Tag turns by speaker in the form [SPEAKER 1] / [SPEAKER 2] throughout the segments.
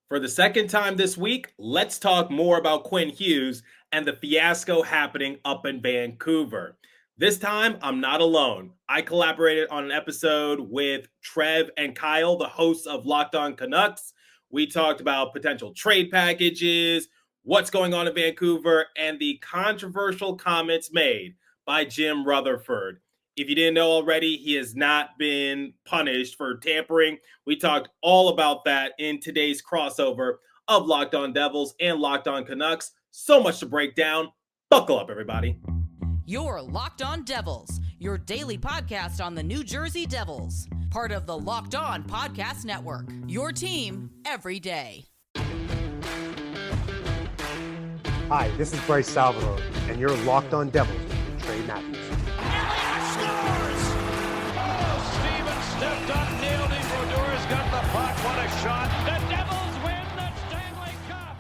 [SPEAKER 1] For the second time this week, let's talk more about Quinn Hughes and the fiasco happening up in Vancouver. This time, I'm not alone. I collaborated on an episode with Trev and Kyle, the hosts of Locked On Canucks. We talked about potential trade packages, what's going on in Vancouver, and the controversial comments made by Jim Rutherford. If you didn't know already, he has not been punished for tampering. We talked all about that in today's crossover of Locked On Devils and Locked On Canucks. So much to break down. Buckle up, everybody.
[SPEAKER 2] You're Locked On Devils, your daily podcast on the New Jersey Devils. Part of the Locked On Podcast Network, your team every day.
[SPEAKER 3] Hi, this is Bryce Salvador, and you're Locked On Devils with Trey Matthews.
[SPEAKER 4] Stepped up, nailed it. Brodor's got the puck. What a shot. The Devils win the Stanley Cup.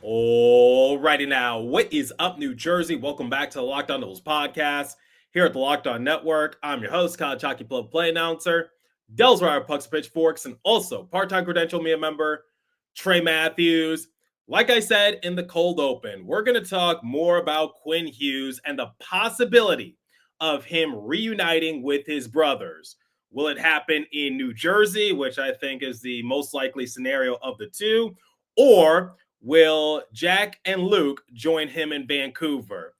[SPEAKER 1] Alrighty now, what is up, New Jersey? Welcome back to the Locked On Devils podcast here at the Locked On Network. I'm your host, Kyle Chalky play announcer, Devils Wire Pucks Pitchforks, and also part-time credential media member, Trey Matthews. Like I said in the cold open, we're going to talk more about Quinn Hughes and the possibility of him reuniting with his brothers. Will it happen in New Jersey, which I think is the most likely scenario of the two, or will Jack and Luke join him in Vancouver?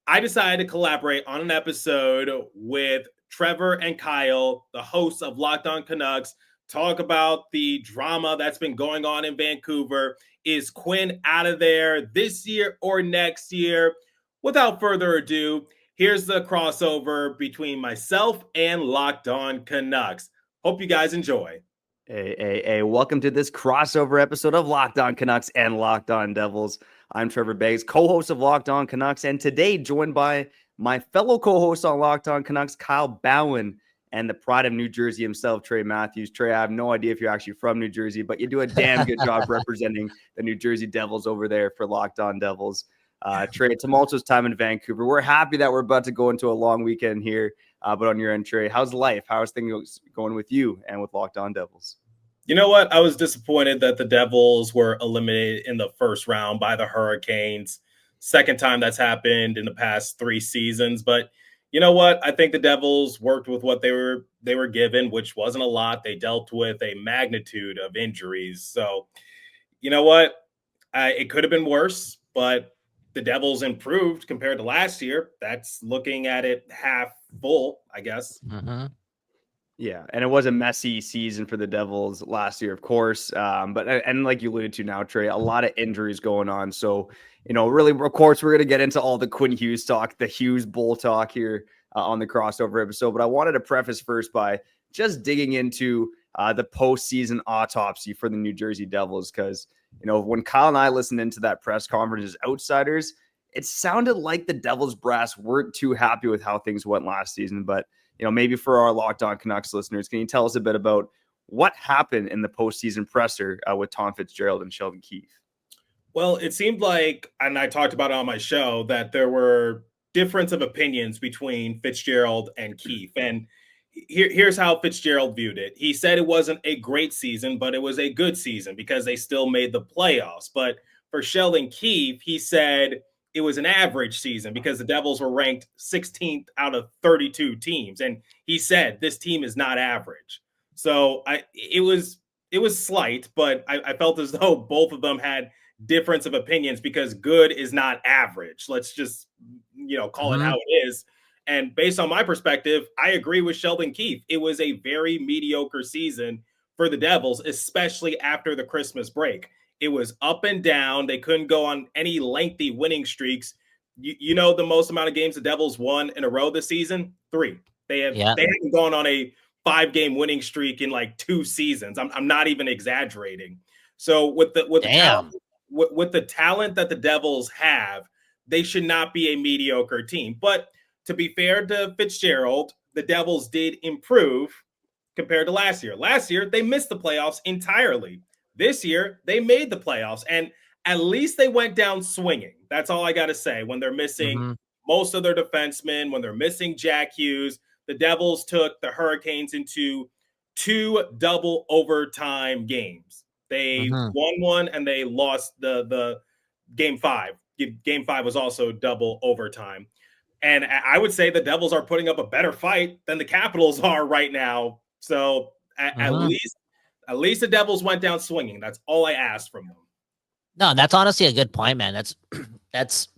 [SPEAKER 1] I decided to collaborate on an episode with Trevor and Kyle, the hosts of Locked On Canucks, talk about the drama that's been going on in Vancouver. Is Quinn out of there this year or next year? Without further ado, here's the crossover between myself and Locked On Canucks. Hope you guys enjoy.
[SPEAKER 5] Hey, welcome to this crossover episode of Locked On Canucks and Locked On Devils. I'm Trevor Beggs, co-host of Locked On Canucks, and today joined by my fellow co-host on Locked On Canucks, Kyle Bhawan, and the pride of New Jersey himself, Trey Matthews. Trey, I have no idea if you're actually from New Jersey, but you do a damn good job representing the New Jersey Devils over there for Locked On Devils. Trey, a tumultuous time in Vancouver. We're happy that we're about to go into a long weekend here, but on your end, Trey, how's life? How's things going with you and with Locked On Devils?
[SPEAKER 1] You know what? I was disappointed that the Devils were eliminated in the first round by the Hurricanes. Second time that's happened in the past 3 seasons. But you know what? I think the Devils worked with what they were given, which wasn't a lot. They dealt with a magnitude of injuries. So, you know what? It could have been worse, but the Devils improved compared to last year. That's looking at it half full, I guess.
[SPEAKER 5] Mm-hmm. Yeah, and it was a messy season for the Devils last year, of course. But like you alluded to now, Trey, a lot of injuries going on. So, really, of course, we're going to get into all the Quinn Hughes talk, the Hughes Bull talk here on the crossover episode. But I wanted to preface first by just digging into the postseason autopsy for the New Jersey Devils. Because, when Kyle and I listened into that press conference as outsiders, it sounded like the Devils brass weren't too happy with how things went last season. But maybe for our Locked On Canucks listeners, can you tell us a bit about what happened in the postseason presser with Tom Fitzgerald and Sheldon Keefe?
[SPEAKER 1] Well, it seemed like, and I talked about it on my show, that there were difference of opinions between Fitzgerald and Keefe. And here's how Fitzgerald viewed it. He said it wasn't a great season, but it was a good season because they still made the playoffs. But for Sheldon Keefe, he said it was an average season because the Devils were ranked 16th out of 32 teams. And he said, this team is not average. So it was slight, but I felt as though both of them had difference of opinions because good is not average. Let's just, call it how it is. And based on my perspective, I agree with Sheldon Keefe. It was a very mediocre season for the Devils, especially after the Christmas break. It was up and down. They couldn't go on any lengthy winning streaks. You know the most amount of games the Devils won in a row this season? 3. They haven't gone on a 5-game winning streak in like 2 seasons. I'm not even exaggerating. So with the talent that the Devils have, they should not be a mediocre team. But to be fair to Fitzgerald, the Devils did improve compared to last year. Last year, they missed the playoffs entirely. This year, they made the playoffs, and at least they went down swinging. That's all I got to say. When they're missing most of their defensemen, when they're missing Jack Hughes, the Devils took the Hurricanes into 2 double overtime games. They won one and they lost the game 5. Game 5 was also double overtime. And I would say the Devils are putting up a better fight than the Capitals are right now. So at least the Devils went down swinging. That's all I asked from them.
[SPEAKER 6] No, that's honestly a good point, man. That's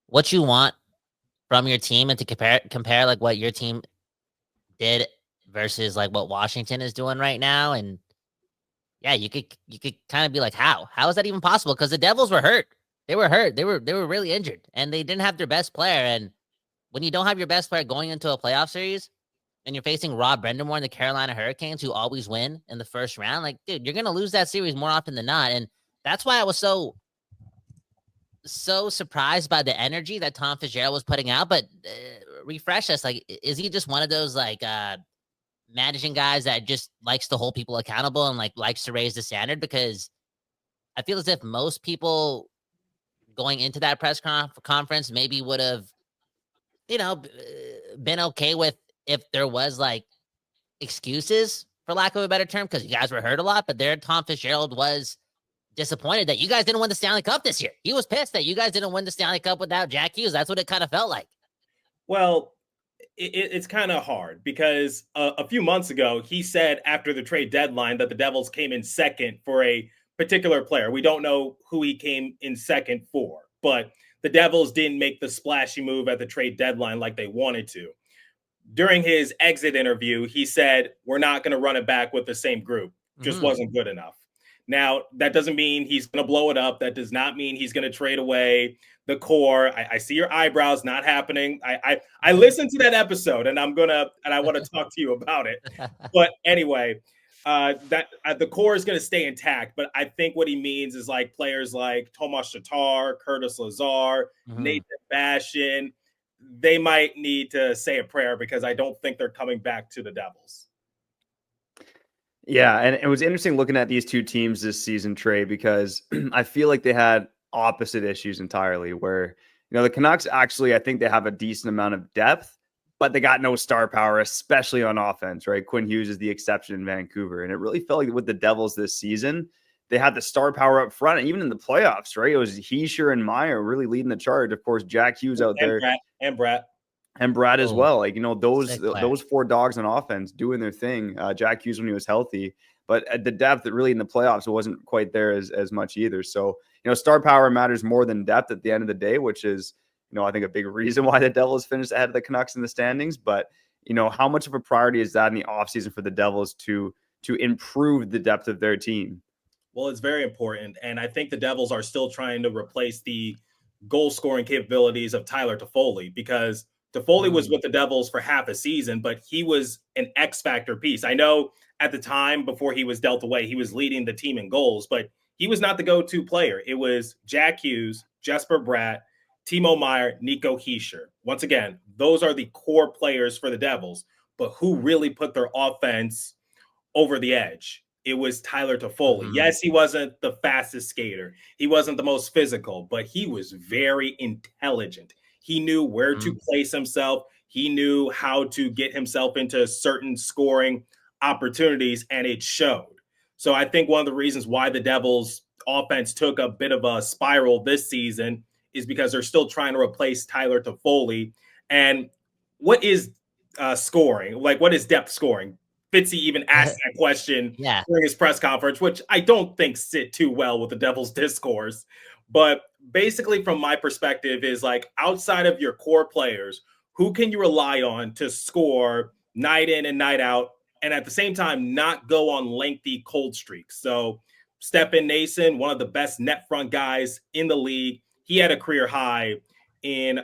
[SPEAKER 6] what you want from your team, and to compare like what your team did versus like what Washington is doing right now. And yeah, you could kind of be like, how is that even possible? Because the Devils were hurt. They were hurt. They were really injured, and they didn't have their best player. And when you don't have your best player going into a playoff series, and you're facing Rob Brendamore and the Carolina Hurricanes, who always win in the first round, like, dude, you're gonna lose that series more often than not. And that's why I was so surprised by the energy that Tom Fitzgerald was putting out. But refresh us, like, is he just one of those like managing guys that just likes to hold people accountable and like likes to raise the standard? Because I feel as if most people going into that press conference maybe would have, been okay with if there was like excuses, for lack of a better term, because you guys were hurt a lot. But there, Tom Fitzgerald was disappointed that you guys didn't win the Stanley Cup this year. He was pissed that you guys didn't win the Stanley Cup without Jack Hughes. That's what it kind of felt like.
[SPEAKER 1] Well, it's kind of hard because a few months ago, he said after the trade deadline that the Devils came in second for a particular player. We don't know who he came in second for, but the Devils didn't make the splashy move at the trade deadline like they wanted to. During his exit interview, he said, we're not going to run it back with the same group. Just wasn't good enough. Now, that doesn't mean he's going to blow it up. That does not mean he's going to trade away the core. I see your eyebrows, not happening. I listened to that episode, and I want to talk to you about it. But anyway, the core is going to stay intact. But I think what he means is like players like Tomas Tatar, Curtis Lazar, Nathan Bashin. They might need to say a prayer because I don't think they're coming back to the Devils.
[SPEAKER 5] Yeah, and it was interesting looking at these two teams this season, Trey, because I feel like they had opposite issues entirely where, the Canucks actually, I think they have a decent amount of depth, but they got no star power, especially on offense, right? Quinn Hughes is the exception in Vancouver. And it really felt like with the Devils this season, they had the star power up front, and even in the playoffs, right? It was Hischier and Meyer really leading the charge. Of course, Jack Hughes out there. And Brad as well. Like, those 4 dogs on offense doing their thing. Jack Hughes when he was healthy. But at the depth, really in the playoffs, it wasn't quite there as much either. So, star power matters more than depth at the end of the day, which is, I think a big reason why the Devils finished ahead of the Canucks in the standings. But, how much of a priority is that in the offseason for the Devils to improve the depth of their team?
[SPEAKER 1] Well, it's very important. And I think the Devils are still trying to replace the goal scoring capabilities of Tyler Toffoli, because Toffoli was with the Devils for half a season, but he was an X factor piece. I know at the time before he was dealt away, he was leading the team in goals, but he was not the go-to player. It was Jack Hughes, Jesper Bratt, Timo Meier, Nico Hischier. Once again, those are the core players for the Devils, but who really put their offense over the edge? It was Tyler Toffoli. Yes, he wasn't the fastest skater. He wasn't the most physical, but he was very intelligent. He knew where to place himself. He knew how to get himself into certain scoring opportunities, and it showed. So I think one of the reasons why the Devils offense took a bit of a spiral this season is because they're still trying to replace Tyler Toffoli. And what is scoring? Like, what is depth scoring? Fitzy even asked that question during his press conference, which I don't think sit too well with the Devils discourse. But basically, from my perspective, is like outside of your core players, who can you rely on to score night in and night out, and at the same time not go on lengthy cold streaks? So Stefan Nason, one of the best net front guys in the league, he had a career high in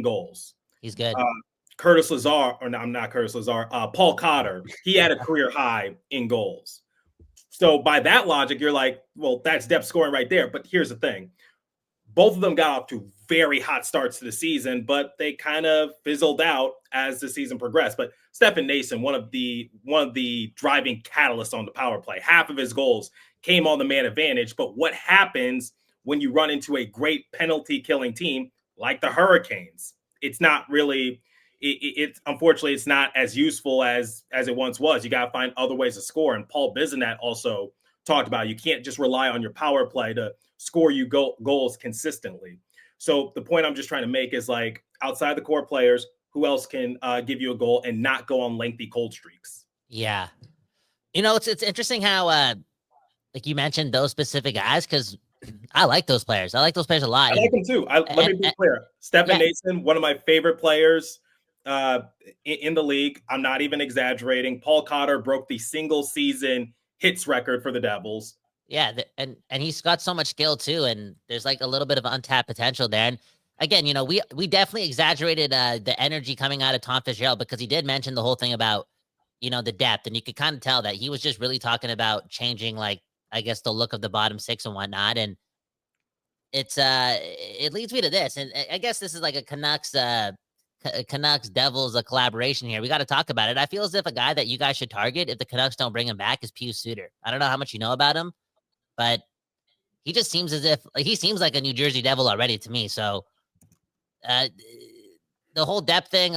[SPEAKER 1] goals.
[SPEAKER 6] He's good.
[SPEAKER 1] Curtis Lazar, or no, I'm not Curtis Lazar, Paul Cotter, he had a career high in goals. So by that logic, you're like, well, that's depth scoring right there. But here's the thing. Both of them got off to very hot starts to the season, but they kind of fizzled out as the season progressed. But Stefan Nason, one of the driving catalysts on the power play, half of his goals came on the man advantage. But what happens when you run into a great penalty killing team like the Hurricanes? It's not really... unfortunately, it's not as useful as it once was. You got to find other ways to score. And Paul Bizinet also talked about. You can't just rely on your power play to score you goals consistently. So the point I'm just trying to make is like outside the core players, who else can give you a goal and not go on lengthy cold streaks?
[SPEAKER 6] Yeah. It's interesting how like you mentioned those specific guys, because I like those players. I like those players a lot.
[SPEAKER 1] I like them too. Let me be clear. Stefan Nason, one of my favorite players in the league. I'm not even exaggerating. Paul Cotter broke the single season hits record for the Devils.
[SPEAKER 6] Yeah, and he's got so much skill too, and there's like a little bit of untapped potential there. And again, we definitely exaggerated the energy coming out of Tom Fitzgerald, because he did mention the whole thing about the depth, and you could kind of tell that he was just really talking about changing, like, I guess, the look of the bottom six and whatnot. And it's it leads me to this, and I guess this is like a Canucks Devils a collaboration here. We got to talk about it. I feel as if a guy that you guys should target if the Canucks don't bring him back is Pius Suter. I don't know how much you know about him, but he just seems as if he seems like a New Jersey Devil already to me. So the whole depth thing,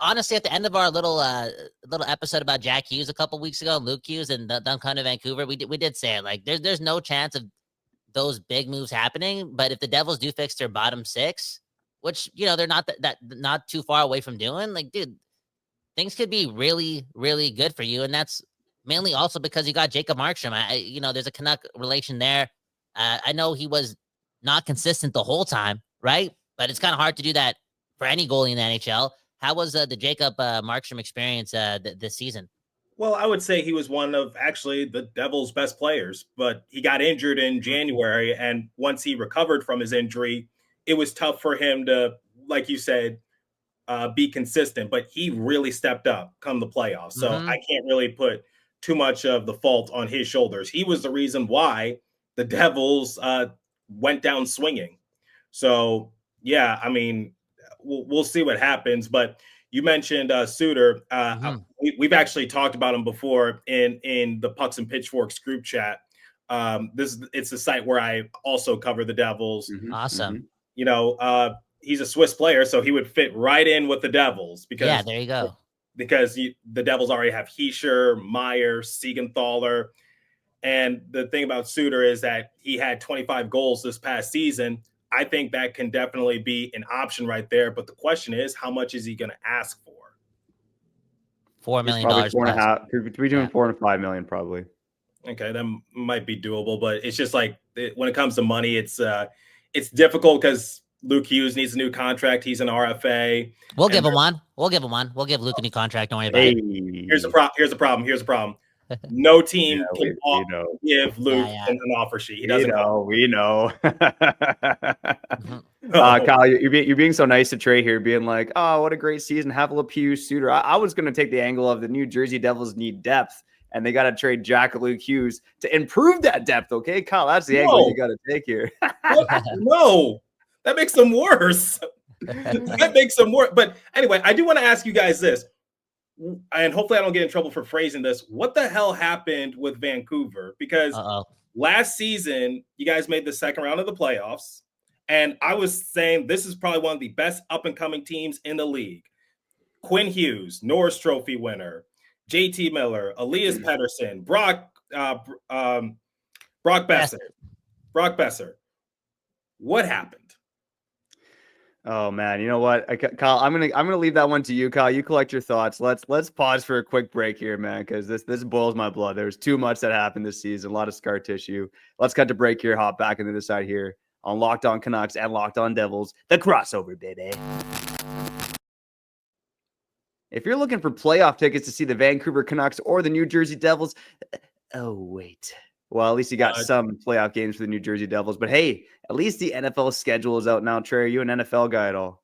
[SPEAKER 6] honestly, at the end of our little episode about Jack Hughes a couple weeks ago, Luke Hughes and Duncan to Vancouver, we did say it, like there's no chance of those big moves happening. But if the Devils do fix their bottom six, which they're not too far away from doing, like, dude, things could be really, really good for you. And that's mainly also because you got Jacob Markstrom. There's a Canuck relation there. I know he was not consistent the whole time, right? But it's kind of hard to do that for any goalie in the NHL. How was the Jacob Markstrom experience this season?
[SPEAKER 1] Well, I would say he was one of actually the Devils' best players, but he got injured in January. And once he recovered from his injury, it was tough for him to, like you said, be consistent. But he really stepped up come the playoffs. So I can't really put too much of the fault on his shoulders. He was the reason why the Devils went down swinging. So, yeah, I mean, we'll see what happens. But you mentioned Suter. We've actually talked about him before in the Pucks and Pitchforks group chat. It's the site where I also cover the Devils.
[SPEAKER 6] Awesome.
[SPEAKER 1] He's a Swiss player, so he would fit right in with the Devils because
[SPEAKER 6] there you go.
[SPEAKER 1] Because the Devils already have Hischier, Meyer, Siegenthaler. And the thing about Suter is that he had 25 goals this past season. I think that can definitely be an option right there. But the question is, how much is he going to ask for?
[SPEAKER 6] $4 million.
[SPEAKER 5] Between $4 and $5 million, probably.
[SPEAKER 1] Okay, that might be doable, but it's just like when it comes to money, it's difficult because Luke Hughes needs a new contract. He's an RFA.
[SPEAKER 6] We'll give him one. We'll give Luke a new contract. Don't worry about it.
[SPEAKER 1] Here's the problem. No team can give Luke an offer sheet. He doesn't know.
[SPEAKER 5] We know. Kyle, you're being so nice to Trey here, being like, oh, what a great season. Have a little Pius Suter. I was going to take the angle of the New Jersey Devils need depth, and they got to trade Jack Luke Hughes to improve that depth. Okay, Kyle, that's the angle you got to take here.
[SPEAKER 1] No, that makes them worse. But anyway, I do want to ask you guys this. And hopefully I don't get in trouble for phrasing this. What the hell happened with Vancouver? Because last season, you guys made the second round of the playoffs. And I was saying this is probably one of the best up-and-coming teams in the league. Quinn Hughes, Norris Trophy winner, JT Miller, Elias Pettersson, Brock Besser. What happened?
[SPEAKER 5] Oh man, you know what, Kyle? I'm gonna leave that one to you, Kyle. You collect your thoughts. Let's pause for a quick break here, man, because this boils my blood. There's too much that happened this season, a lot of scar tissue. Let's cut to break here. Hop back into the side here on Locked On Canucks and Locked On Devils, the crossover, baby. If you're looking for playoff tickets to see the Vancouver Canucks or the New Jersey Devils, oh wait. Well, at least you got some playoff games for the New Jersey Devils. But hey, at least the NFL schedule is out now. Trey, are you an NFL guy at all?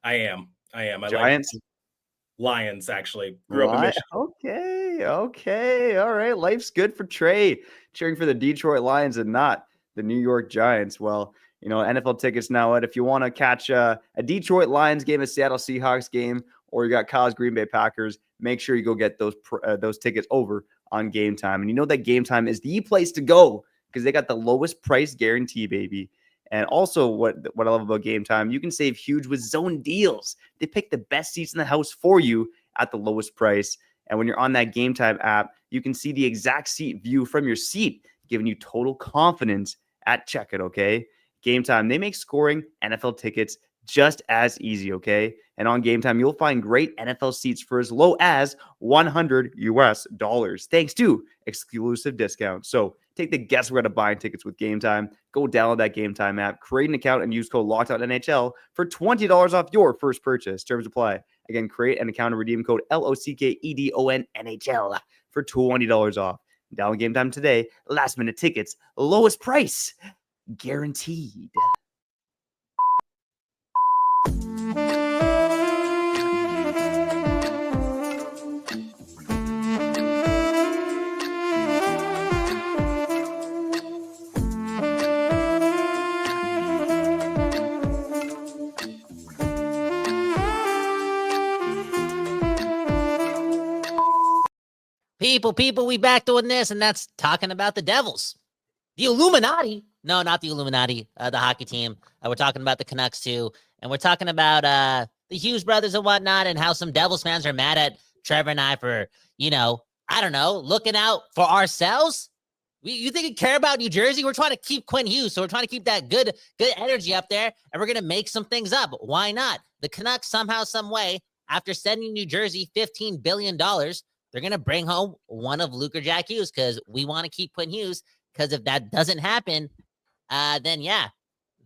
[SPEAKER 1] I am. I
[SPEAKER 5] Giants?
[SPEAKER 1] like Lions, actually. Grew up in Michigan.
[SPEAKER 5] Okay. All right. Life's good for Trey. Cheering for the Detroit Lions and not the New York Giants. Well, NFL tickets now out. If you want to catch a Detroit Lions game, a Seattle Seahawks game, or you got Kyle's Green Bay Packers, make sure you go get those tickets over on Game Time. And that Game Time is the place to go because they got the lowest price guarantee, baby. And also what I love about Game Time, you can save huge with zone deals. They pick the best seats in the house for you at the lowest price. And when you're on that Game Time app, you can see the exact seat view from your seat, giving you total confidence at checkout, okay? Game Time, they make scoring NFL tickets just as easy, okay? And on Game Time, you'll find great NFL seats for as low as $100 US, thanks to exclusive discounts. So take the guesswork out of buying tickets with Game Time. Go download that Game Time app, create an account, and use code LOCKEDONNHL for $20 off your first purchase. Terms apply. Again, create an account and redeem code LOCKEDONNHL for $20 off. Download Game Time today. Last minute tickets, lowest price, guaranteed.
[SPEAKER 6] People, we back doing this, and that's talking about the Devils. The Illuminati. No, not the Illuminati, the hockey team. We're talking about the Canucks, too. And we're talking about the Hughes brothers and whatnot, and how some Devils fans are mad at Trevor and I for, I don't know, looking out for ourselves. You think we care about New Jersey? We're trying to keep Quinn Hughes, so we're trying to keep that good energy up there, and we're going to make some things up. Why not? The Canucks, somehow, some way, after sending New Jersey $15 billion, they're going to bring home one of Luke or Jack Hughes because we want to keep Quinn Hughes, because if that doesn't happen, then, yeah,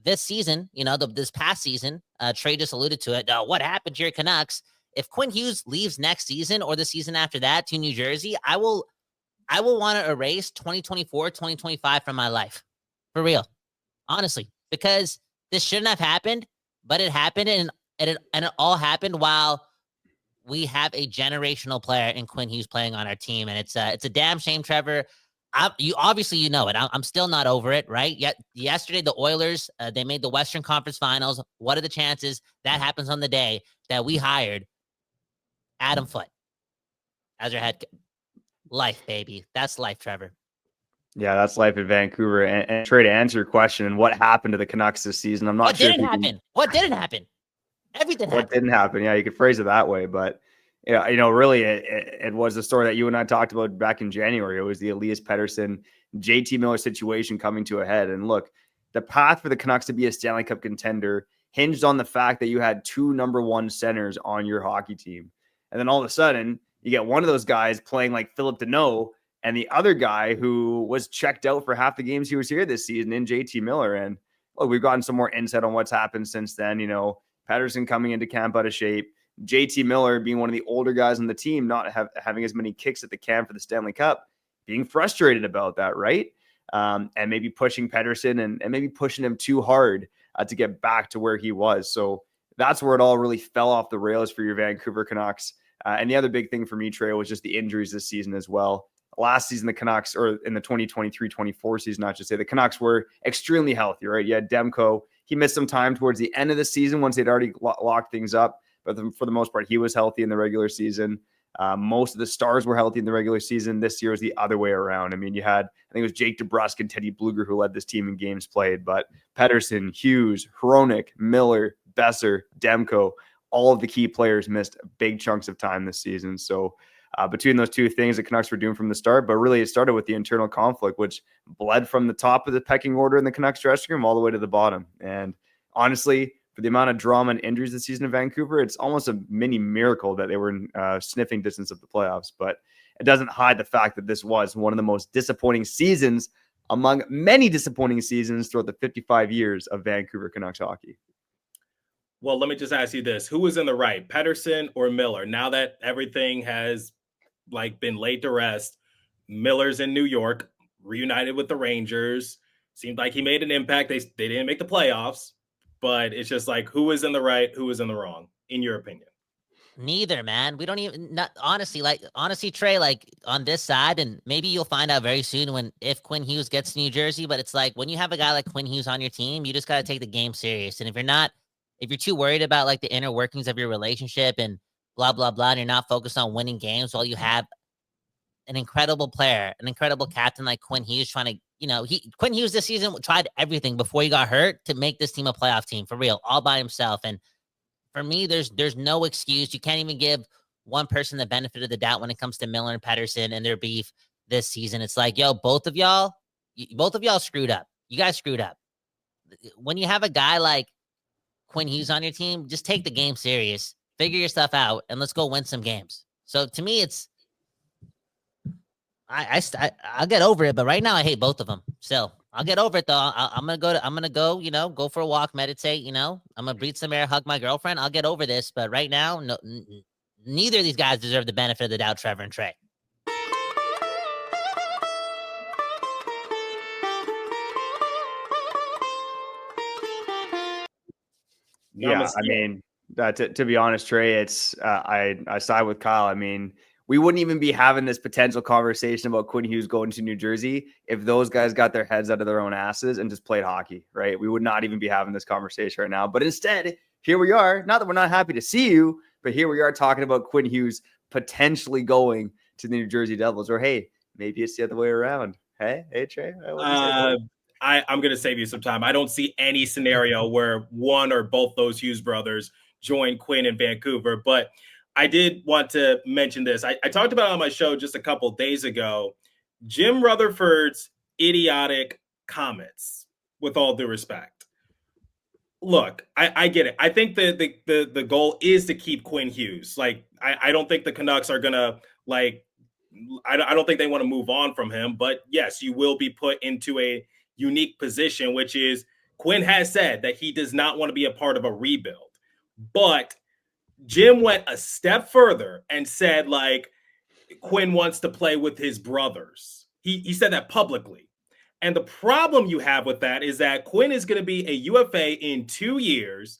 [SPEAKER 6] this season, this past season, Trey just alluded to it. What happened to your Canucks? If Quinn Hughes leaves next season or the season after that to New Jersey, I will want to erase 2024, 2025 from my life. For real. Honestly. Because this shouldn't have happened, but it happened, and it all happened while we have a generational player in Quinn Hughes playing on our team. And it's a damn shame, Trevor. You obviously, it. I'm still not over it, right? Yet yesterday, the Oilers, they made the Western Conference Finals. What are the chances that happens on the day that we hired Adam Foote as our head? Life, baby. That's life, Trevor.
[SPEAKER 5] Yeah, that's life in Vancouver. And Trey, to answer your question, what happened to the Canucks this season? I'm not sure.
[SPEAKER 6] What didn't happen? Everything happened.
[SPEAKER 5] What didn't happen? Yeah, you could phrase it that way, but really, it was the story that you and I talked about back in January. It was the Elias Pettersson, JT Miller situation coming to a head. And look, the path for the Canucks to be a Stanley Cup contender hinged on the fact that you had two number one centers on your hockey team. And then all of a sudden, you get one of those guys playing like Philip Deneau, and the other guy who was checked out for half the games he was here this season in JT Miller. And look, we've gotten some more insight on what's happened since then. Pettersson coming into camp out of shape, JT Miller being one of the older guys on the team, not having as many kicks at the can for the Stanley Cup, being frustrated about that, right? And maybe pushing Pettersson and maybe pushing him too hard to get back to where he was. So that's where it all really fell off the rails for your Vancouver Canucks. And the other big thing for me, Trey, was just the injuries this season as well. Last season, the Canucks, or in the 2023-24 season, I should say, the Canucks were extremely healthy, right? You had Demko. He missed some time towards the end of the season once they'd already locked things up. But for the most part, he was healthy in the regular season. Most of the stars were healthy in the regular season. This year was the other way around. I mean, you had, I think it was Jake DeBrusk and Teddy Bluger who led this team in games played. But Pettersson, Hughes, Hronek, Miller, Besser, Demko, all of the key players missed big chunks of time this season. So between those two things, the Canucks were doomed from the start. But really, it started with the internal conflict, which bled from the top of the pecking order in the Canucks dressing room all the way to the bottom. And honestly, for the amount of drama and injuries this season in Vancouver, it's almost a mini miracle that they were in sniffing distance of the playoffs. But it doesn't hide the fact that this was one of the most disappointing seasons among many disappointing seasons throughout the 55 years of Vancouver Canucks hockey.
[SPEAKER 1] Well, let me just ask you this. Who was in the right, Pettersson or Miller? Now that everything has been laid to rest, Miller's in New York, reunited with the Rangers. Seemed like he made an impact. They didn't make the playoffs, but it's just who was in the right, who was in the wrong, in your opinion?
[SPEAKER 6] Neither, man. We don't even, honestly, Trey, on this side, and maybe you'll find out very soon if Quinn Hughes gets to New Jersey, but it's when you have a guy like Quinn Hughes on your team, you just got to take the game serious. And if you're too worried about the inner workings of your relationship and blah, blah, blah, and you're not focused on winning games while you have an incredible player, an incredible captain like Quinn Hughes trying to, Quinn Hughes this season tried everything before he got hurt to make this team a playoff team for real, all by himself. And for me, there's no excuse. You can't even give one person the benefit of the doubt when it comes to Miller and Pedersen and their beef this season. It's like, yo, both of y'all screwed up. You guys screwed up. When you have a guy like Quinn Hughes on your team, just take the game serious, figure your stuff out, and let's go win some games. So to me, it's I'll get over it, but right now I hate both of them. Still, I'll get over it though. I'm gonna go, go for a walk, meditate. I'm gonna breathe some air, hug my girlfriend. I'll get over this, but right now, no, neither of these guys deserve the benefit of the doubt. Trevor and Trey.
[SPEAKER 5] Yeah, I mean, to be honest, Trey, it's I side with Kyle. I mean, we wouldn't even be having this potential conversation about Quinn Hughes going to New Jersey if those guys got their heads out of their own asses and just played hockey, right? We would not even be having this conversation right now. But instead, here we are. Not that we're not happy to see you, but here we are talking about Quinn Hughes potentially going to the New Jersey Devils. Or hey, maybe it's the other way around. Hey, Trey.
[SPEAKER 1] I'm going to save you some time. I don't see any scenario where one or both those Hughes brothers join Quinn in Vancouver. But I did want to mention this. I talked about it on my show just a couple days ago. Jim Rutherford's idiotic comments, with all due respect. Look, I get it. I think the goal is to keep Quinn Hughes. Like, I don't think the Canucks are going to, like, I don't think they want to move on from him. But yes, you will be put into a unique position, which is Quinn has said that he does not want to be a part of a rebuild. But Jim went a step further and said, like, Quinn wants to play with his brothers. He said that publicly. And the problem you have with that is that Quinn is going to be a UFA in 2 years.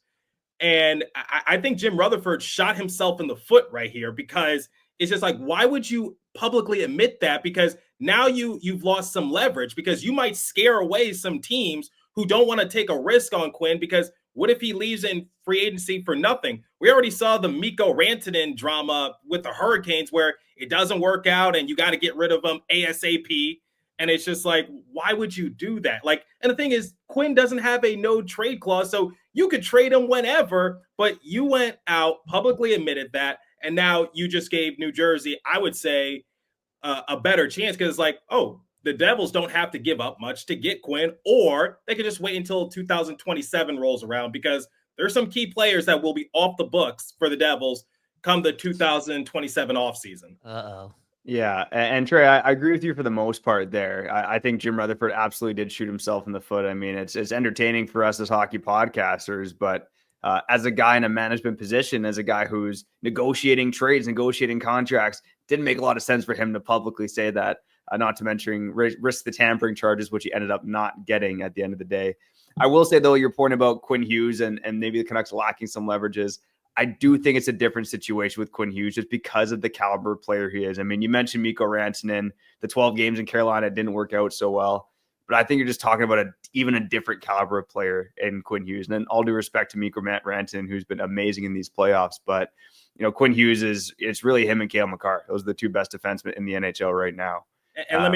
[SPEAKER 1] And I think Jim Rutherford shot himself in the foot right here, because it's just like, why would you publicly admit that? Because now you've lost some leverage, because you might scare away some teams who don't want to take a risk on Quinn, because what if he leaves in free agency for nothing? We already saw the Mikko Rantanen drama with the Hurricanes, where it doesn't work out and you got to get rid of him ASAP. And it's just like, why would you do that? Like, and the thing is, Quinn doesn't have a no trade clause, so you could trade him whenever, but you went out, publicly admitted that, and now you just gave New Jersey, I would say, a better chance, because it's like, oh, the Devils don't have to give up much to get Quinn, or they could just wait until 2027 rolls around, because there's some key players that will be off the books for the Devils come the 2027 offseason.
[SPEAKER 6] Uh-oh.
[SPEAKER 5] Yeah, and Trey, I agree with you for the most part there. I think Jim Rutherford absolutely did shoot himself in the foot. I mean, it's entertaining for us as hockey podcasters, but as a guy in a management position, as a guy who's negotiating trades, negotiating contracts, didn't make a lot of sense for him to publicly say that, not to mention risk the tampering charges, which he ended up not getting at the end of the day. I will say, though, your point about Quinn Hughes and maybe the Canucks lacking some leverages, I do think it's a different situation with Quinn Hughes just because of the caliber of player he is. I mean, you mentioned Mikko Rantanen, the 12 games in Carolina didn't work out so well, but I think you're just talking about even a different caliber of player in Quinn Hughes. And then all due respect to Mikko Rantanen, who's been amazing in these playoffs, but Quinn Hughes it's really him and Cale Makar. Those are the two best defensemen in the NHL right now.
[SPEAKER 1] And let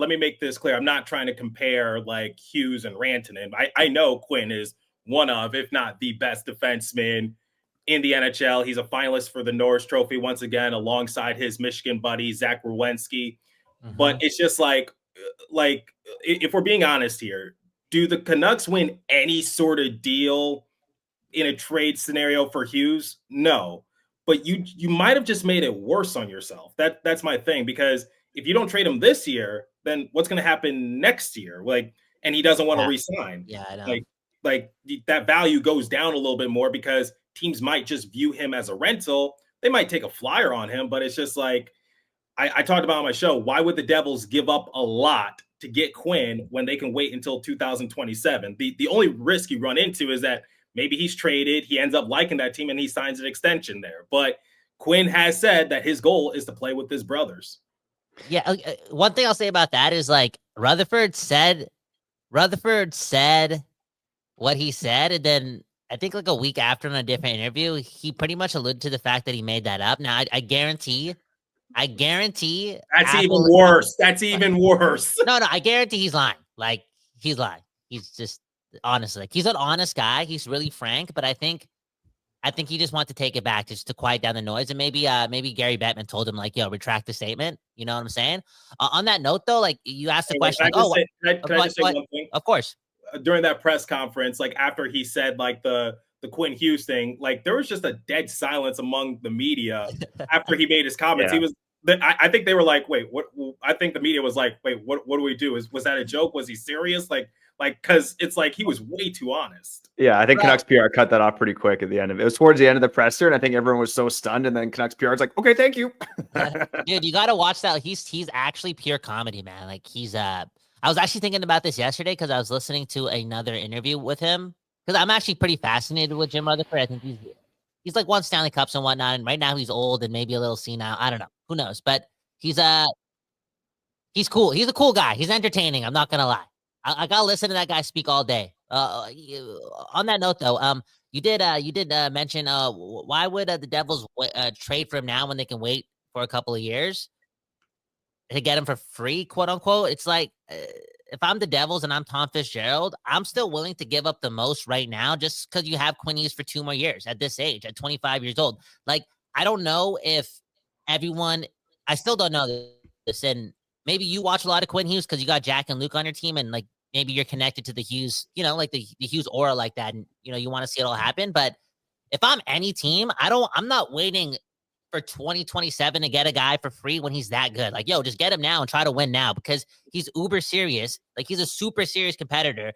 [SPEAKER 1] me make this clear. I'm not trying to compare like Hughes and Rantanen. I know Quinn is one of, if not the best defenseman in the NHL. He's a finalist for the Norris Trophy once again, alongside his Michigan buddy, Zach Werenski. Mm-hmm. But it's just like, if we're being honest here, do the Canucks win any sort of deal in a trade scenario for Hughes? No. But you might have just made it worse on yourself. That's my thing, because if you don't trade him this year, then what's going to happen next year? And he doesn't want to re-sign.
[SPEAKER 6] Yeah, I know.
[SPEAKER 1] Like that value goes down a little bit more, because teams might just view him as a rental. They might take a flyer on him, but it's just like I talked about on my show. Why would the Devils give up a lot to get Quinn when they can wait until 2027? The only risk you run into is that maybe he's traded, he ends up liking that team, and he signs an extension there. But Quinn has said that his goal is to play with his brothers.
[SPEAKER 6] Yeah, one thing I'll say about that is, like, Rutherford said what he said, and then I think like a week after in a different interview, he pretty much alluded to the fact that he made that up. Now, I guarantee.
[SPEAKER 1] That's even worse. That's even worse.
[SPEAKER 6] No, I guarantee he's lying. Like, he's lying. He's just, honestly, like, he's an honest guy. He's really frank, but I think I think he just wanted to take it back just to quiet down the noise. And maybe Gary Bettman told him, like, yo, retract the statement. You know what I'm saying? On that note, though, like, you asked the question, like,
[SPEAKER 1] can I just say one thing?
[SPEAKER 6] Of course.
[SPEAKER 1] During that press conference, like after he said like the Quinn Hughes thing, like there was just a dead silence among the media after he made his comments.
[SPEAKER 5] Yeah.
[SPEAKER 1] He was, I think they were like, wait, what? I think the media was like, wait, what do we do? Was that a joke? Was he serious? Like, because it's like he was way too honest.
[SPEAKER 5] Yeah, I think Canucks PR cut that off pretty quick at the end of it. It was towards the end of the presser, and I think everyone was so stunned. And then Canucks PR is like, okay, thank you.
[SPEAKER 6] Dude, you got to watch that. He's actually pure comedy, man. Like I was actually thinking about this yesterday because I was listening to another interview with him because I'm actually pretty fascinated with Jim Rutherford. I think he's like won Stanley Cups and whatnot, and right now he's old and maybe a little senile. I don't know. Who knows? But he's cool. He's a cool guy. He's entertaining. I'm not gonna lie. I gotta listen to that guy speak all day. On that note, though, you did mention why would the Devils trade for him now when they can wait for a couple of years to get him for free, quote unquote? It's like if I'm the Devils and I'm Tom Fitzgerald, I'm still willing to give up the most right now just because you have Quinn Hughes for 2 more years at this age, at 25 years old. Like, I don't know if everyone, I still don't know this, and maybe you watch a lot of Quinn Hughes because you got Jack and Luke on your team, and like maybe you're connected to the Hughes, like the Hughes aura like that, and you want to see it all happen. But if I'm any team, I'm not waiting for 2027 to get a guy for free when he's that good. Like, yo, just get him now and try to win now because he's uber serious. Like, he's a super serious competitor.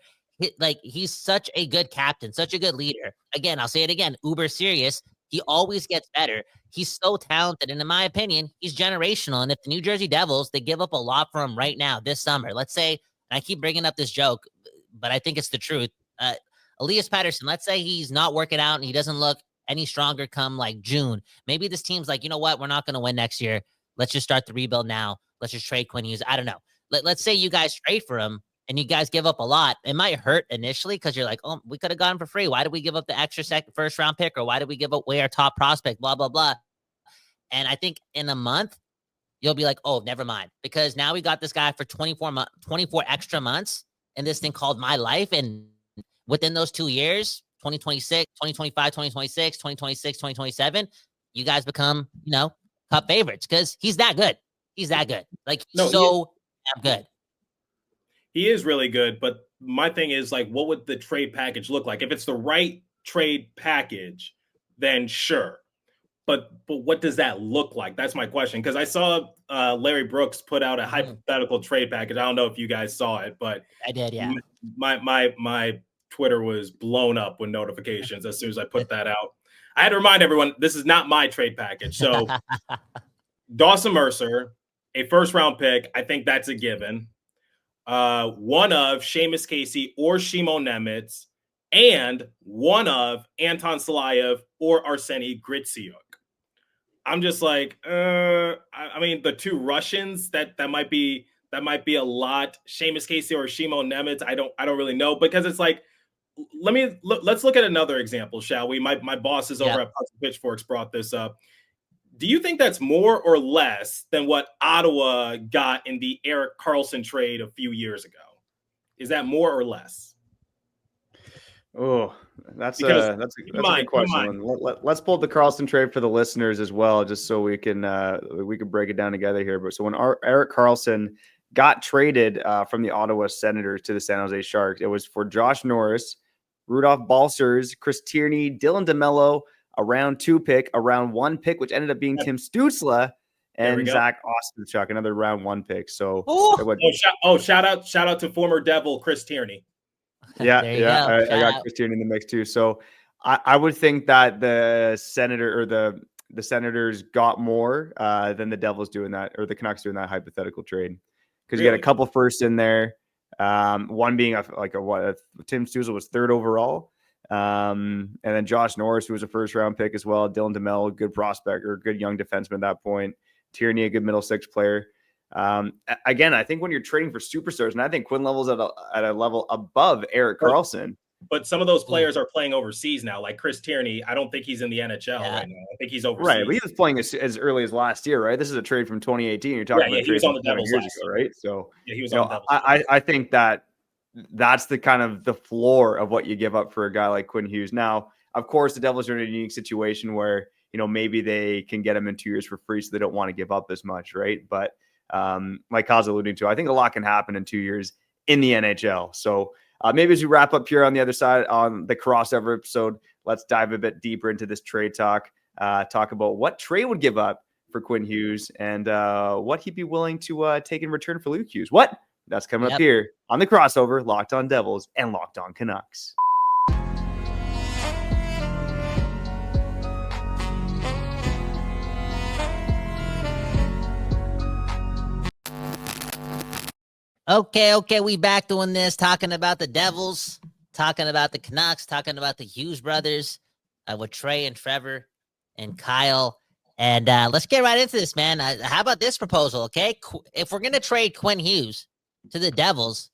[SPEAKER 6] He's such a good captain, such a good leader. Again, I'll say it again, uber serious. He always gets better. He's so talented. And in my opinion, he's generational. And if the New Jersey Devils, they give up a lot for him right now this summer, let's say, and I keep bringing up this joke, but I think it's the truth. Elias Pettersson, let's say he's not working out and he doesn't look any stronger come like June. Maybe this team's like, you know what? We're not going to win next year. Let's just start the rebuild now. Let's just trade Quinn Hughes. I don't know. Let's say you guys trade for him and you guys give up a lot. It might hurt initially because you're like, oh, we could have gotten him for free. Why did we give up the extra first round pick? Or why did we give away our top prospect? Blah, blah, blah. And I think in a month, you'll be like, oh, never mind. Because now we got this guy for 24 extra months in this thing called my life. And within those 2 years, 2026, 2025, 2026, 2026, 2027, you guys become, cup favorites because he's that good. He's that good. Like, damn good.
[SPEAKER 1] He is really good. But my thing is, like, what would the trade package look like? If it's the right trade package, then sure. But what does that look like? That's my question. Because I saw Larry Brooks put out a hypothetical trade package. I don't know if you guys saw it, but
[SPEAKER 6] I did, yeah.
[SPEAKER 1] My Twitter was blown up with notifications as soon as I put that out. I had to remind everyone, this is not my trade package. So Dawson Mercer, a first-round pick, I think that's a given. One of Seamus Casey or Shimo Nemitz, and one of Anton Salayev or Arseny Gritsyuk. I'm just like, I mean, the 2 Russians, that might be a lot. Seamus Casey or Shimo Nemitz, I don't really know, because it's like, let's look at another example, shall we? My bosses over at Pucks and Pitchforks brought this up. Do you think that's more or less than what Ottawa got in the Erik Karlsson trade a few years ago? Is that more or less?
[SPEAKER 5] Oh, that's a good question. Let's pull up the Karlsson trade for the listeners as well, just so we can break it down together here. But so when Erik Karlsson got traded from the Ottawa Senators to the San Jose Sharks, it was for Josh Norris, Rudolph Balcers, Chris Tierney, Dylan DeMello, a round 2 pick, a round 1 pick, which ended up being Tim Stützle, and Zach Ostenchuk, another round 1 pick. So,
[SPEAKER 1] shout out to former Devil Chris Tierney.
[SPEAKER 5] Yeah, I got Chris Tierney in the mix too. So, I would think that the Senators got more than the Devils doing that, or the Canucks doing that hypothetical trade, because you got a couple firsts in there. One being Tim Stützle was 3rd overall. And then Josh Norris, who was a first-round pick as well. Dylan DeMello, good prospect or good young defenseman at that point. Tierney, a good middle 6 player. Again, I think when you're trading for superstars, and I think Quinn level's at a level above Erik Karlsson.
[SPEAKER 1] But some of those players are playing overseas now, like Chris Tierney. I don't think he's in the NHL right now. I think he's overseas.
[SPEAKER 5] Right, but he was playing as early as last year, right? This is a trade from 2018. You're talking about
[SPEAKER 1] he was on the Devils
[SPEAKER 5] years ago, right? So
[SPEAKER 1] he was on the Devils.
[SPEAKER 5] I think that's the kind of the floor of what you give up for a guy like Quinn Hughes. Now, of course, the Devils are in a unique situation where, maybe they can get him in 2 years for free, so they don't want to give up as much, right? But like Kyle's alluding to, I think a lot can happen in 2 years in the NHL. So maybe as we wrap up here on the other side on the crossover episode, let's dive a bit deeper into this trade talk, talk about what Trey would give up for Quinn Hughes and what he'd be willing to take in return for Luke Hughes. What? That's coming up here on the crossover, Locked On Devils and Locked On Canucks.
[SPEAKER 6] Okay, we back doing this, talking about the Devils, talking about the Canucks, talking about the Hughes brothers with Trey and Trevor and Kyle. And let's get right into this, man. How about this proposal, okay? If we're going to trade Quinn Hughes to the Devils,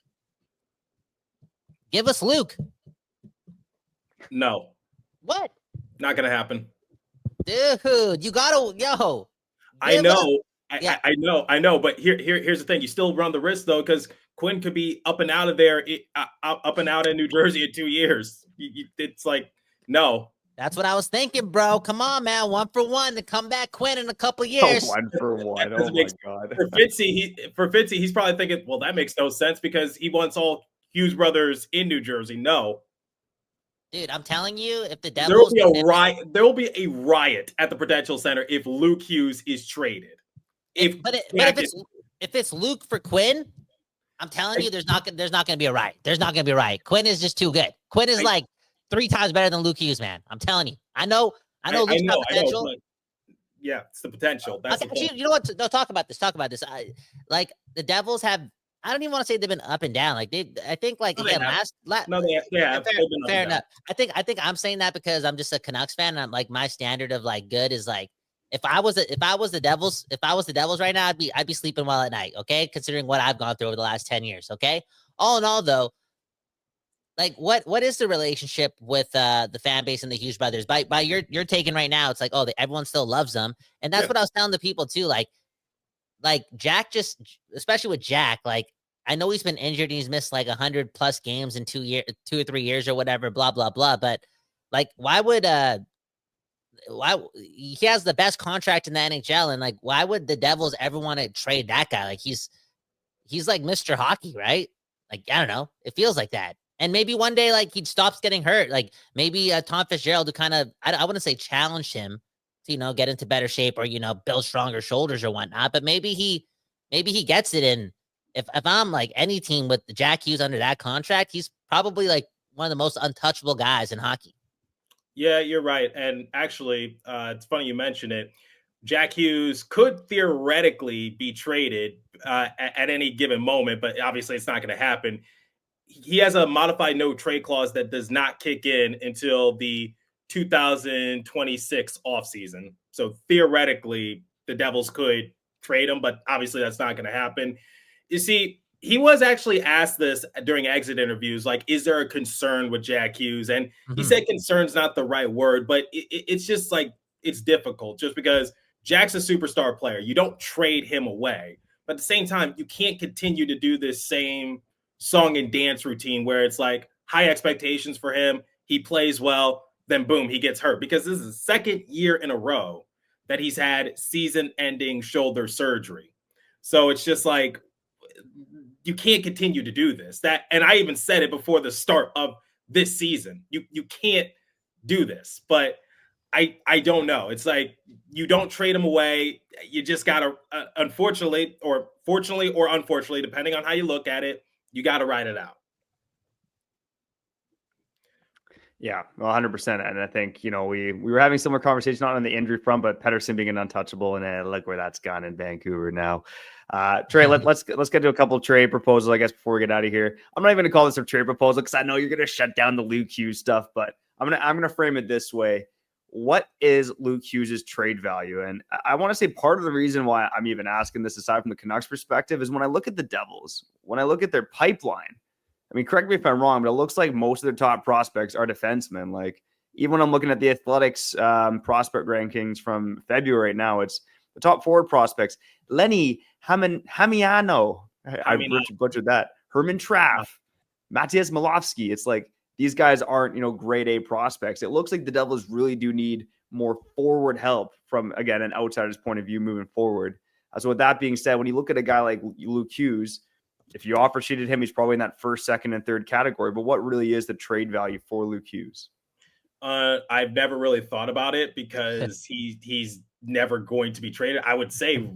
[SPEAKER 6] give us Luke.
[SPEAKER 1] No.
[SPEAKER 6] What?
[SPEAKER 1] Not going to happen.
[SPEAKER 6] Dude, you got to, yo.
[SPEAKER 1] I know. I know, but here's the thing. You still run the risk though, because Quinn could be up and out of there, up and out in New Jersey in 2 years. It's like, no.
[SPEAKER 6] That's what I was thinking, bro. Come on, man. 1 for 1 to come back Quinn in a couple years.
[SPEAKER 5] 1 for 1. Oh my God.
[SPEAKER 1] For Fitzy, he's probably thinking, well, that makes no sense because he wants all Hughes brothers in New Jersey. No.
[SPEAKER 6] Dude, I'm telling you, if the Devils
[SPEAKER 1] there will be a riot at the Prudential Center if Luke Hughes is traded. If
[SPEAKER 6] it's Luke for Quinn, I'm telling you, there's not going to be a riot. There's not going to be a riot. Quinn is just too good. Quinn is like 3 times better than Luke Hughes, man. I'm telling you. I know Luke's got potential.
[SPEAKER 1] Yeah, it's the potential. That's
[SPEAKER 6] you know what? No, talk about this. Like the Devils have. I don't even want to say they've been up and down. Like I think like again fair enough. I think I'm saying that because I'm just a Canucks fan. And I'm like my standard of like good is like. If I was the Devils right now, I'd be sleeping well at night. Okay. Considering what I've gone through over the last 10 years. Okay. All in all though, like what is the relationship with the fan base and the Hughes brothers by your taking right now? It's like, oh, everyone still loves them. And that's what I was telling the people too. Like Jack especially with Jack, like I know he's been injured and he's missed like 100+ games in 2 or 3 years or whatever, blah, blah, blah. But like, why he has the best contract in the NHL, and like why would the Devils ever want to trade that guy? Like he's like Mr. Hockey, right? Like I don't know, it feels like that. And maybe one day like he stops getting hurt. Like maybe Tom Fitzgerald to kind of I wouldn't say challenge him to get into better shape or build stronger shoulders or whatnot. But maybe he gets it. And if I'm like any team with Jack Hughes under that contract, he's probably like one of the most untouchable guys in hockey.
[SPEAKER 1] Yeah, you're right. And actually, it's funny you mention it. Jack Hughes could theoretically be traded at any given moment, but obviously it's not going to happen. He has a modified no trade clause that does not kick in until the 2026 offseason. So theoretically, the Devils could trade him, but obviously that's not going to happen. You see, he was actually asked this during exit interviews, like, is there a concern with Jack Hughes? And he said concern's not the right word, but it's just like, it's difficult just because Jack's a superstar player. You don't trade him away. But at the same time, you can't continue to do this same song and dance routine where it's like high expectations for him. He plays well, then boom, he gets hurt, because this is the second year in a row that he's had season-ending shoulder surgery. So it's just like, you can't continue to do this. And I even said it before the start of this season. You can't do this. But I don't know. It's like you don't trade him away. You just gotta, unfortunately, or fortunately or unfortunately, depending on how you look at it, you gotta ride it out.
[SPEAKER 5] Yeah, 100%. And I think, we were having similar conversation, not on the injury front, but Pettersson being an untouchable, and look where that's gone in Vancouver now. Trey, let's get to a couple of trade proposals, I guess, before we get out of here. I'm not even going to call this a trade proposal because I know you're going to shut down the Luke Hughes stuff, but I'm gonna frame it this way. What is Luke Hughes' trade value? And I want to say part of the reason why I'm even asking this, aside from the Canucks perspective, is when I look at the Devils, when I look at their pipeline, I mean, correct me if I'm wrong, but it looks like most of their top prospects are defensemen. Like, even when I'm looking at the Athletics prospect rankings from February right now, it's the top 4 prospects. Lenny Hamiano. I butchered that. Herman Traff. Matthias Malofsky. It's like these guys aren't, grade A prospects. It looks like the Devils really do need more forward help from, again, an outsider's point of view moving forward. So with that being said, when you look at a guy like Luke Hughes, if you offer sheeted him, he's probably in that first, second, and third category. But what really is the trade value for Luke Hughes?
[SPEAKER 1] I've never really thought about it because he's never going to be traded. I would say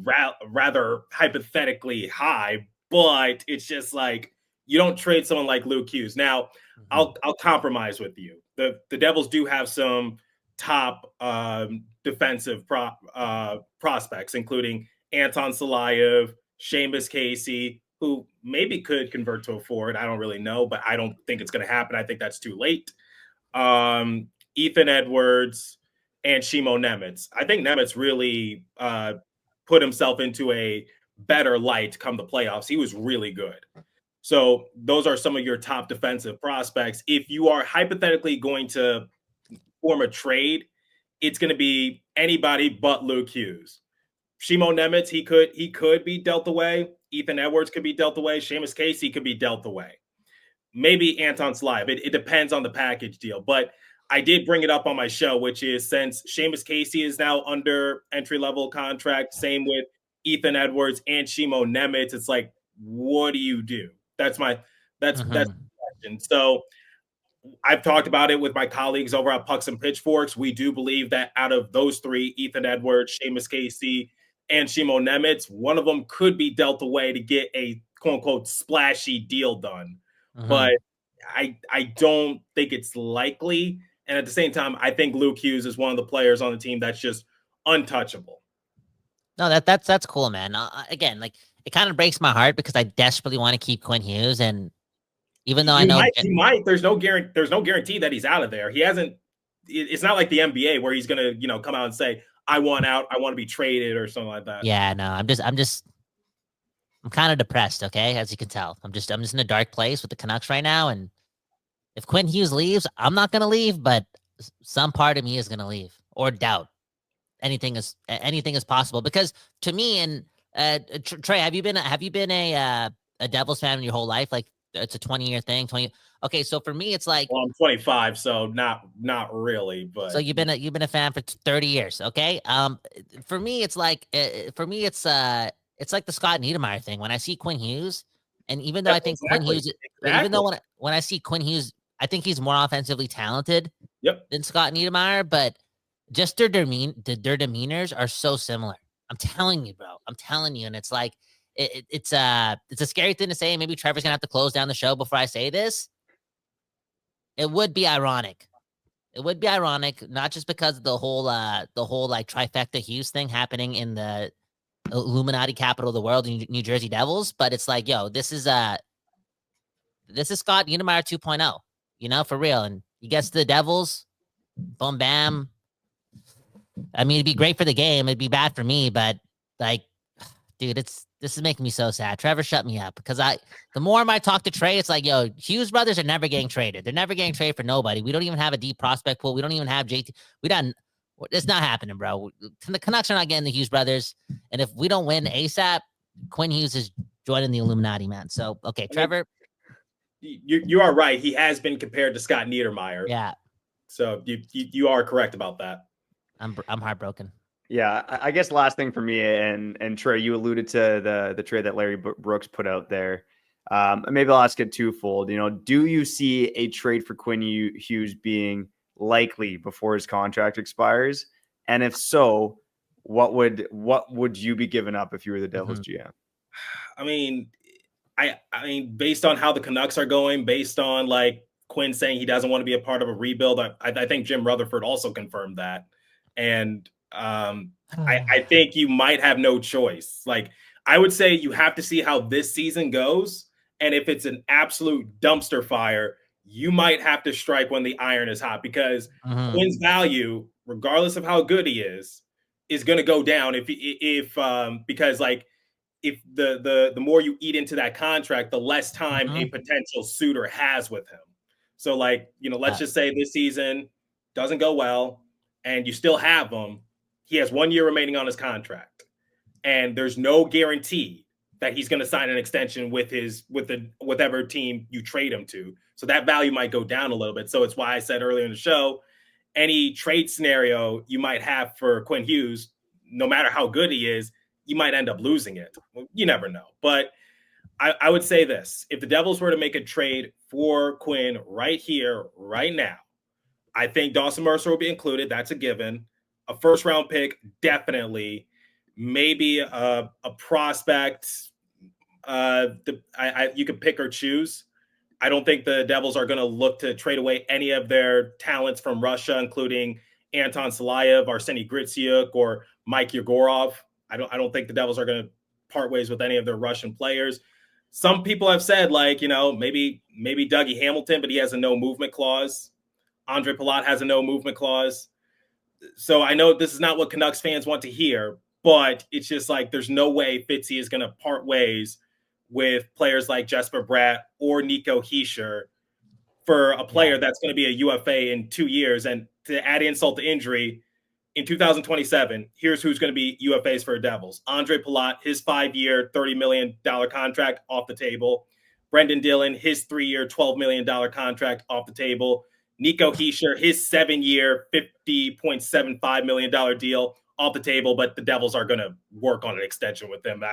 [SPEAKER 1] rather hypothetically high, but it's just like you don't trade someone like Luke Hughes. Now, I'll compromise with you. The Devils do have some top defensive prospects, including Anton Salayev, Seamus Casey, who maybe could convert to a forward. I don't really know, but I don't think it's going to happen. I think that's too late. Ethan Edwards and Shimo Nemitz. I think Nemitz really put himself into a better light come the playoffs. He was really good. So those are some of your top defensive prospects. If you are hypothetically going to form a trade, it's going to be anybody but Luke Hughes. Shimo Nemitz, he could be dealt away. Ethan Edwards could be dealt away. Seamus Casey could be dealt away. Maybe Anton Slav. It depends on the package deal. But I did bring it up on my show, which is since Seamus Casey is now under entry-level contract, same with Ethan Edwards and Shimo Nemitz, it's like, what do you do? That's the question. So I've talked about it with my colleagues over at Pucks and Pitchforks. We do believe that out of those three, Ethan Edwards, Seamus Casey, and Shimo Nemitz, one of them could be dealt away to get a quote-unquote splashy deal done. But I don't think it's likely. And at the same time, I think Luke Hughes is one of the players on the team that's just untouchable.
[SPEAKER 6] No, that's cool, man. Again, like it kind of breaks my heart because I desperately want to keep Quinn Hughes, and even though
[SPEAKER 1] he might, there's no guarantee that he's out of there. He hasn't. It's not like the NBA where he's gonna come out and say, "I want out. I want to be traded" or something like that.
[SPEAKER 6] Yeah, no, I'm kind of depressed. Okay, as you can tell, I'm just in a dark place with the Canucks right now, and if Quinn Hughes leaves, I'm not gonna leave, but some part of me is gonna leave or doubt. Anything is possible because to me, and Trey, have you been a Devils fan in your whole life? Like it's a 20-year thing. 20. Okay, so for me, it's like,
[SPEAKER 1] well, I'm 25, so not really, but
[SPEAKER 6] so you've been a fan for 30 years. Okay, for me, it's like it's like the Scott Neidermayer thing. When I see Quinn Hughes, and even though I think Quinn Hughes, even though when I see Quinn Hughes, I think he's more offensively talented than Scott Neidermayer, but just their demeanors are so similar. I'm telling you, bro. I'm telling you. And it's like, it's a scary thing to say. Maybe Trevor's going to have to close down the show before I say this. It would be ironic. It would be ironic, not just because of the whole like trifecta Hughes thing happening in the Illuminati capital of the world, New Jersey Devils, but it's like, yo, this is Scott Neidermayer 2.0, for real. And he gets to the Devils, boom, bam. I mean, it'd be great for the game. It'd be bad for me, but like, dude, this is making me so sad. Trevor, shut me up because the more I talk to Trey, it's like, yo, Hughes brothers are never getting traded. They're never getting traded for nobody. We don't even have a deep prospect pool. We don't even have JT. It's not happening, bro. The Canucks are not getting the Hughes brothers. And if we don't win ASAP, Quinn Hughes is joining the Illuminati, man. So, okay, Trevor.
[SPEAKER 1] You are right. He has been compared to Scott Neidermayer.
[SPEAKER 6] Yeah.
[SPEAKER 1] So you are correct about that.
[SPEAKER 6] I'm heartbroken.
[SPEAKER 5] Yeah, I guess last thing for me, and Trey, you alluded to the trade that Larry Brooks put out there. Maybe I'll ask it twofold. Do you see a trade for Quinn Hughes being likely before his contract expires? And if so, what would you be giving up if you were the Devils GM?
[SPEAKER 1] I mean, based on how the Canucks are going, based on like Quinn saying he doesn't want to be a part of a rebuild, I think Jim Rutherford also confirmed that. And I think you might have no choice. Like, I would say you have to see how this season goes. And if it's an absolute dumpster fire, you might have to strike when the iron is hot because Quinn's value, regardless of how good he is going to go down because like if the more you eat into that contract, the less time a potential suitor has with him. So like, let's just say this season doesn't go well and you still have him. He has 1 year remaining on his contract and there's no guarantee that he's going to sign an extension with whatever team you trade him to. So that value might go down a little bit. So it's why I said earlier in the show, any trade scenario you might have for Quinn Hughes, no matter how good he is, you might end up losing it. Well, you never know. But I would say this: if the Devils were to make a trade for Quinn right here, right now, I think Dawson Mercer will be included. That's a given. A first-round pick, definitely. Maybe a prospect. You could pick or choose. I don't think the Devils are going to look to trade away any of their talents from Russia, including Anton Salayev, Arseny Gritsyuk, or Mike Yegorov. I don't think the Devils are going to part ways with any of their Russian players. Some people have said, like, maybe Dougie Hamilton, but he has a no movement clause. Andre Palat has a no movement clause. So I know this is not what Canucks fans want to hear, but it's just like there's no way Fitzy is going to part ways with players like Jesper Bratt or Nico Hischier for a player that's going to be a UFA in 2 years. And to add insult to injury, in 2027, here's who's going to be UFAs for the Devils. Andre Palat, his 5-year, $30 million contract off the table. Brendan Dillon, his 3-year, $12 million contract off the table. Nico Hischier, his 7-year, $50.75 million deal off the table, but the Devils are going to work on an extension with them.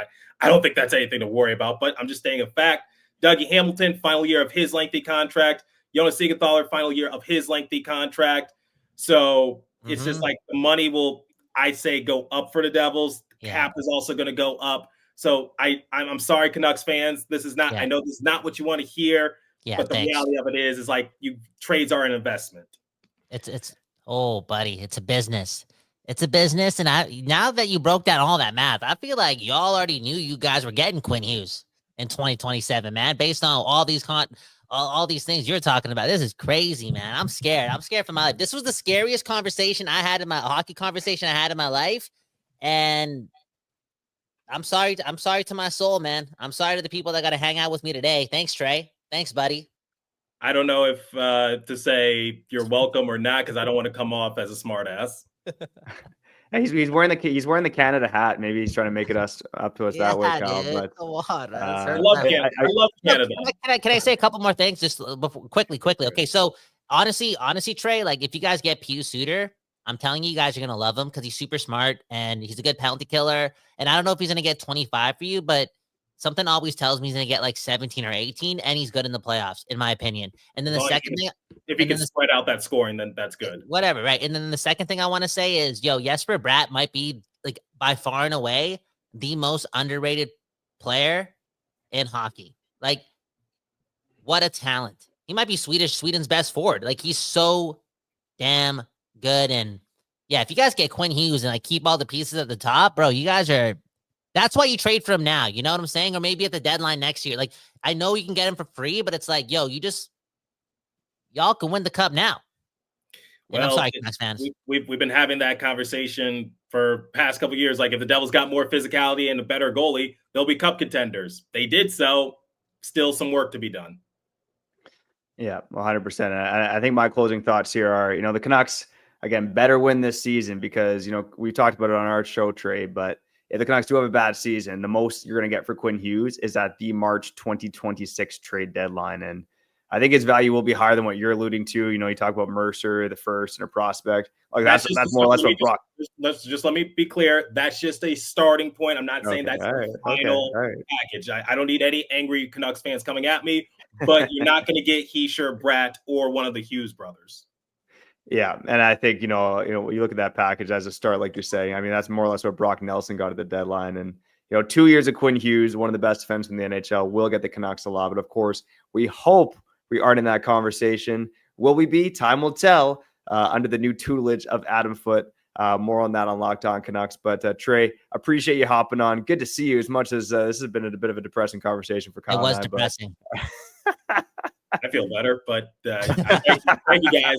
[SPEAKER 1] I don't think that's anything to worry about, but I'm just stating a fact. Dougie Hamilton, final year of his lengthy contract. Jonas Siegenthaler, final year of his lengthy contract. So it's just like the money will, I say, go up for the Devils. The cap is also going to go up. So I'm sorry, Canucks fans. This is not. I know this is not what you want to hear. Yeah, but the reality of it is like trades are an investment.
[SPEAKER 6] It's buddy, it's a business. It's a business, and now that you broke down all that math, I feel like y'all already knew you guys were getting Quinn Hughes in 2027, man. Based on all these all these things you're talking about, this is crazy, man. I'm scared. I'm scared for my life. This was the scariest conversation I had in my hockey conversation I had in my life, and I'm sorry to my soul, man. I'm sorry to the people that got to hang out with me today. Thanks, Trey. Thanks, buddy.
[SPEAKER 1] I don't know if to say you're welcome or not, because I don't want to come off as a smart ass.
[SPEAKER 5] He's wearing the Canada hat. Maybe he's trying to make it up to us that way, Kyle.
[SPEAKER 6] Dude.
[SPEAKER 5] But
[SPEAKER 1] I love Canada. I love Canada.
[SPEAKER 6] Can I say a couple more things just before, quickly? Okay, so honestly, Trey, like if you guys get Pius Suter, I'm telling you guys are gonna love him because he's super smart and he's a good penalty killer. And I don't know if he's gonna get 25 for you, but something always tells me he's going to get like 17 or 18, and he's good in the playoffs, in my opinion. And then the second thing,
[SPEAKER 1] if he can spread out that scoring, then that's good.
[SPEAKER 6] Whatever, right? And then the second thing I want to say is, Jesper Bratt might be like by far and away the most underrated player in hockey. Like, what a talent! He might be Sweden's best forward. Like, he's so damn good. And yeah, if you guys get Quinn Hughes and like keep all the pieces at the top, bro, you guys are. That's why you trade for him now. You know what I'm saying? Or maybe at the deadline next year. Like, I know you can get him for free, but it's like, y'all can win the cup now. And
[SPEAKER 1] well,
[SPEAKER 6] I'm sorry, Canucks fans.
[SPEAKER 1] We've been having that conversation for past couple of years. Like, if the Devils got more physicality and a better goalie, they'll be cup contenders. They did so. Still some work to be done.
[SPEAKER 5] Yeah, 100%. I think my closing thoughts here are, the Canucks, again, better win this season because, we talked about it on our show, Trey, but if the Canucks do have a bad season, the most you're going to get for Quinn Hughes is at the March 2026 trade deadline. And I think his value will be higher than what you're alluding to. You talk about Mercer, the first, and a prospect. Like that's more or less what Brock.
[SPEAKER 1] Let me be clear. That's just a starting point. I'm not saying that's the final package. I don't need any angry Canucks fans coming at me, but you're not going to get Hischier, Bratt, or one of the Hughes brothers.
[SPEAKER 5] Yeah, and I think, you look at that package as a start, like you're saying. I mean, that's more or less what Brock Nelson got at the deadline. And, 2 years of Quinn Hughes, one of the best defensemen in the NHL, will get the Canucks a lot. But, of course, we hope we aren't in that conversation. Will we be? Time will tell under the new tutelage of Adam Foote. More on that on Locked On Canucks. But, Trey, appreciate you hopping on. Good to see you, as much as this has been a bit of a depressing convetion for Kyle.
[SPEAKER 6] It was depressing.
[SPEAKER 1] I feel better, but thank you guys.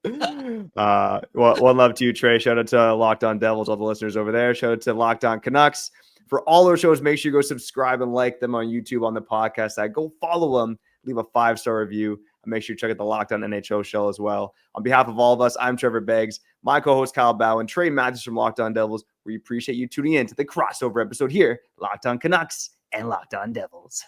[SPEAKER 5] One love to you, Trey. Shout out to Locked On Devils, all the listeners over there. Shout out to Locked On Canucks. For all our shows, make sure you go subscribe and like them on YouTube, on the podcast side. Go follow them, leave a 5-star review, and make sure you check out the Locked On NHL show as well. On behalf of all of us, I'm Trevor Beggs, my co-host Kyle Bhawan, Trey Matthews from Locked On Devils. We appreciate you tuning in to the crossover episode here, Locked On Canucks and Locked On Devils.